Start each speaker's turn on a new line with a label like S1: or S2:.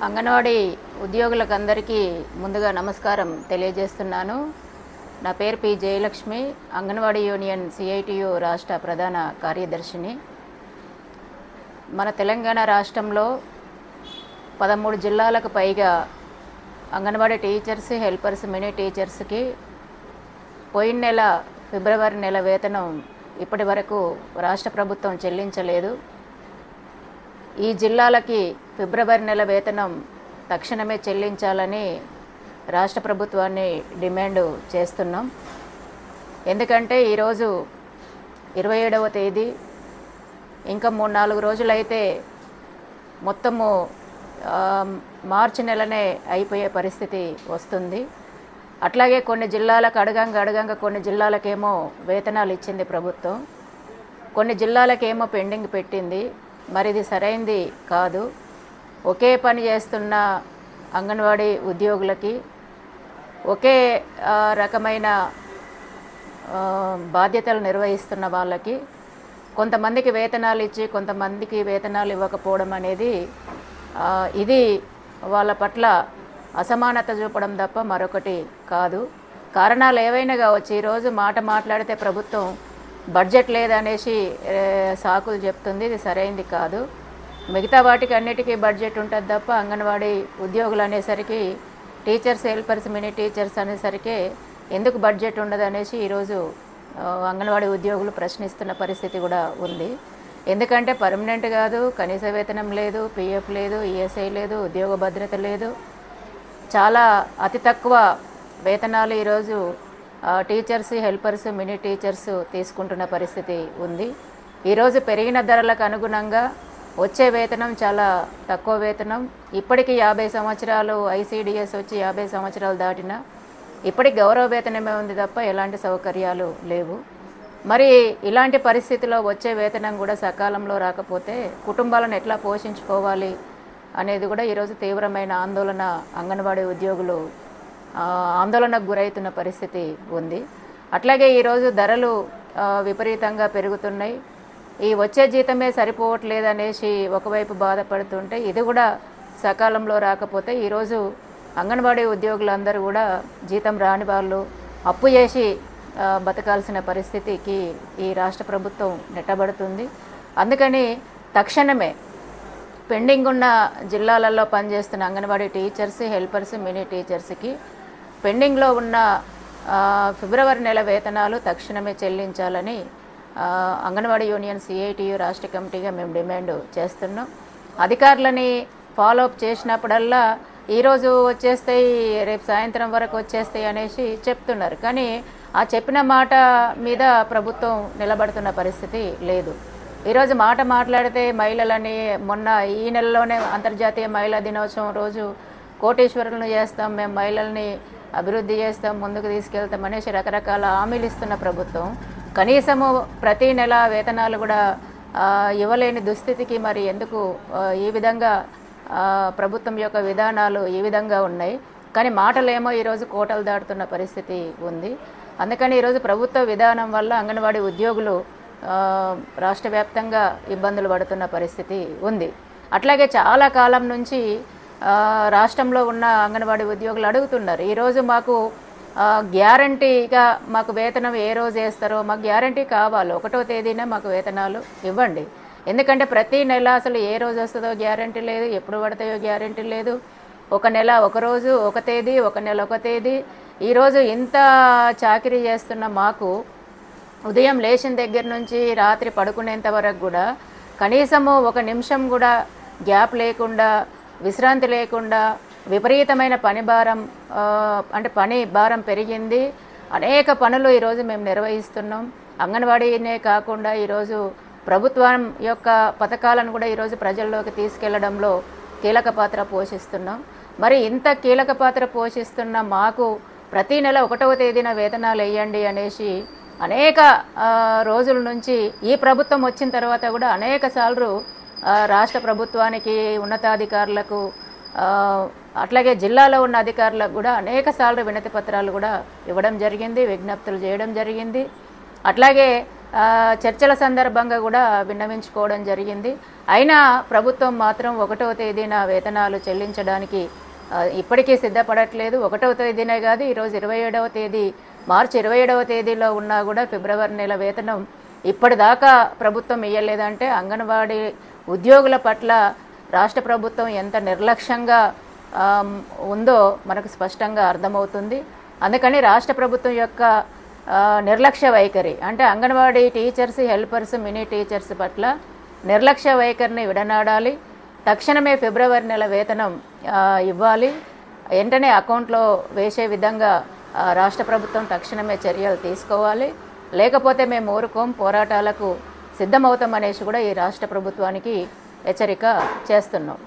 S1: అంగన్వాడీ ఉద్యోగులకందరికీ ముందుగా నమస్కారం తెలియజేస్తున్నాను. నా పేరు P Jayalakshmi, anganwadi union CITU రాష్ట్ర ప్రధాన కార్యదర్శిని. మన తెలంగాణ రాష్ట్రంలో 13 జిల్లాలకు పైగా అంగన్వాడీ టీచర్స్, హెల్పర్స్, మినీ టీచర్స్కి పోయిన నెల ఫిబ్రవరి నెల వేతనం ఇప్పటి వరకు రాష్ట్ర ప్రభుత్వం చెల్లించలేదు. ఈ జిల్లాలకి ఫిబ్రవరి నెల వేతనం తక్షణమే చెల్లించాలని రాష్ట్ర ప్రభుత్వాన్ని డిమాండ్ చేస్తున్నాం. ఎందుకంటే ఈరోజు 27వ తేదీ, ఇంకా 3-4 రోజులైతే మొత్తము మార్చి నెలనే అయిపోయే పరిస్థితి వస్తుంది. అట్లాగే కొన్ని జిల్లాలకు అడగంగా కొన్ని జిల్లాలకేమో వేతనాలు ఇచ్చింది ప్రభుత్వం, కొన్ని జిల్లాలకేమో పెండింగ్ పెట్టింది. మరి ఇది సరైంది కాదు. ఒకే పని చేస్తున్న అంగన్వాడీ ఉద్యోగులకి ఒకే రకమైన బాధ్యతలు నిర్వహిస్తున్న వాళ్ళకి కొంతమందికి వేతనాలు ఇచ్చి కొంతమందికి వేతనాలు ఇవ్వకపోవడం అనేది ఇది వాళ్ళ పట్ల అసమానత చూపడం తప్ప మరొకటి కాదు. కారణాలు ఏవైనా కావచ్చు. ఈరోజు మాట్లాడితే ప్రభుత్వం బడ్జెట్ లేదనేసి సాకులు చెప్తుంది. ఇది సరైంది కాదు. మిగతా వాటికి అన్నిటికీ బడ్జెట్ ఉంటుంది తప్ప అంగన్వాడీ ఉద్యోగులు అనేసరికి, టీచర్స్, హెల్పర్స్, మినీ టీచర్స్ అనేసరికి ఎందుకు బడ్జెట్ ఉండదు అనేసి ఈరోజు అంగన్వాడీ ఉద్యోగులు ప్రశ్నిస్తున్న పరిస్థితి కూడా ఉంది. ఎందుకంటే పర్మనెంట్ కాదు, కనీస వేతనం లేదు, పిఎఫ్ లేదు, ఈఎస్ఐ లేదు, ఉద్యోగ భద్రత లేదు. చాలా అతి తక్కువ వేతనాలు ఈరోజు టీచర్స్, హెల్పర్స్, మినీ టీచర్స్ తీసుకుంటున్న పరిస్థితి ఉంది. ఈరోజు పెరిగిన ధరలకు అనుగుణంగా వచ్చే వేతనం చాలా తక్కువ వేతనం. ఇప్పటికీ 50 సంవత్సరాలు ఐసీడిఎస్ వచ్చి 50 సంవత్సరాలు దాటినా ఇప్పటికి గౌరవ వేతనమే ఉంది తప్ప ఎలాంటి సౌకర్యాలు లేవు. మరి ఇలాంటి పరిస్థితిలో వచ్చే వేతనం కూడా సకాలంలో రాకపోతే కుటుంబాలను ఎట్లా పోషించుకోవాలి అనేది కూడా ఈరోజు తీవ్రమైన ఆందోళన అంగన్వాడీ ఉద్యోగులు ఆందోళనకు గురవుతున్న పరిస్థితి ఉంది. అట్లాగే ఈరోజు ధరలు విపరీతంగా పెరుగుతున్నాయి. ఈ వచ్చే జీతమే సరిపోవట్లేదనేసి ఒకవైపు బాధపడుతుంటే ఇది కూడా సకాలంలో రాకపోతే ఈరోజు అంగన్వాడీ ఉద్యోగులందరూ కూడా జీతం రాని వాళ్ళు అప్పు చేసి బతకాల్సిన పరిస్థితికి ఈ రాష్ట్ర ప్రభుత్వం నెట్టబడుతుంది. అందుకని తక్షణమే పెండింగ్ ఉన్న జిల్లాలలో పనిచేస్తున్న అంగన్వాడీ టీచర్స్, హెల్పర్స్, మినీ టీచర్స్కి పెండింగ్లో ఉన్న ఫిబ్రవరి నెల వేతనాలు తక్షణమే చెల్లించాలని అంగన్వాడీ యూనియన్ సిఐటియు రాష్ట్ర కమిటీగా మేము డిమాండ్ చేస్తున్నాం. అధికారులని ఫాలోఅప్ చేసినప్పుడల్లా ఈరోజు వచ్చేస్తాయి, రేపు సాయంత్రం వరకు వచ్చేస్తాయి అనేసి చెప్తున్నారు. కానీ ఆ చెప్పిన మాట మీద ప్రభుత్వం నిలబడుతున్న పరిస్థితి లేదు. ఈరోజు మాట్లాడితే మహిళలని మొన్న ఈ నెలలోనే అంతర్జాతీయ మహిళా దినోత్సవం రోజు కోటీశ్వరులను చేస్తాం, మేము మహిళల్ని అభివృద్ధి చేస్తాం, ముందుకు తీసుకెళ్తాం అనేసి రకరకాల హామీలు ఇస్తున్న ప్రభుత్వం కనీసము ప్రతి నెల వేతనాలు కూడా ఇవ్వలేని దుస్థితికి మరి ఎందుకు ఈ విధంగా ప్రభుత్వం యొక్క విధానాలు ఈ విధంగా ఉన్నాయి. కానీ మాటలేమో ఈరోజు కోటలు దాటుతున్న పరిస్థితి ఉంది. అందుకని ఈరోజు ప్రభుత్వ విధానం వల్ల అంగన్వాడీ ఉద్యోగులు రాష్ట్ర వ్యాప్తంగా ఇబ్బందులు పడుతున్న పరిస్థితి ఉంది. అట్లాగే చాలా కాలం నుంచి రాష్ట్రంలో ఉన్న అంగన్వాడీ ఉద్యోగులు అడుగుతున్నారు, ఈరోజు మాకు గ్యారంటీగా మాకు వేతనం ఏ రోజు వేస్తారో మాకు గ్యారంటీ కావాలి, 1వ తేదీనే మాకు వేతనాలు ఇవ్వండి. ఎందుకంటే ప్రతి నెల అసలు ఏ రోజు వస్తుందో గ్యారంటీ లేదు, ఎప్పుడు పడతాయో గ్యారంటీ లేదు. ఒక నెల ఒక రోజు ఒక తేదీ, ఒక నెల ఒక తేదీ. ఈరోజు ఇంత చాకరీ చేస్తున్న మాకు ఉదయం లేచిన దగ్గర నుంచి రాత్రి పడుకునేంత వరకు కూడా కనీసము 1 నిమిషం కూడా గ్యాప్ లేకుండా, విశ్రాంతి లేకుండా విపరీతమైన పని భారం పెరిగింది. అనేక పనులు ఈరోజు మేము నిర్వహిస్తున్నాం. అంగన్వాడీనే కాకుండా ఈరోజు ప్రభుత్వం యొక్క పథకాలను కూడా ఈరోజు ప్రజల్లోకి తీసుకెళ్లడంలో కీలక పాత్ర పోషిస్తున్నాం. మరి ఇంత కీలక పాత్ర పోషిస్తున్న మాకు ప్రతి నెల 1వ తేదీన వేతనాలు వేయండి అనేసి అనేక రోజుల నుంచి ఈ ప్రభుత్వం వచ్చిన తర్వాత కూడా అనేక సార్లు రాష్ట్ర ప్రభుత్వానికి, ఉన్నతాధికారులకు, అట్లాగే జిల్లాలో ఉన్న అధికారులకు కూడా అనేక సార్లు వినతి పత్రాలు కూడా ఇవ్వడం జరిగింది, విజ్ఞప్తులు చేయడం జరిగింది. అట్లాగే చర్చల సందర్భంగా కూడా విన్నవించుకోవడం జరిగింది. అయినా ప్రభుత్వం మాత్రం 1వ తేదీన వేతనాలు చెల్లించడానికి ఇప్పటికీ సిద్ధపడట్లేదు. 1వ తేదీనే కాదు, ఈరోజు 27వ తేదీ, మార్చి 27వ తేదీలో ఉన్నా కూడా ఫిబ్రవరి నెల వేతనం ఇప్పటిదాకా ప్రభుత్వం ఇయ్యలేదంటే అంగన్వాడీ ఉద్యోగుల పట్ల రాష్ట్ర ప్రభుత్వం ఎంత నిర్లక్ష్యంగా ఉందో మనకు స్పష్టంగా అర్థమవుతుంది. అందుకని రాష్ట్ర ప్రభుత్వం యొక్క నిర్లక్ష్య వైఖరి అంటే anganwadi teachers, helpers, mini teachers పట్ల నిర్లక్ష్య వైఖరిని విడనాడాలి. తక్షణమే ఫిబ్రవరి నెల వేతనం ఇవ్వాలి. వెంటనే అకౌంట్లో వేసే విధంగా రాష్ట్ర ప్రభుత్వం తక్షణమే చర్యలు తీసుకోవాలి. లేకపోతే మేము ఊరుకోం, పోరాటాలకు సిద్ధమవుతామనేసి కూడా ఈ రాష్ట్ర ప్రభుత్వానికి హెచ్చరిక చేస్తున్నాం.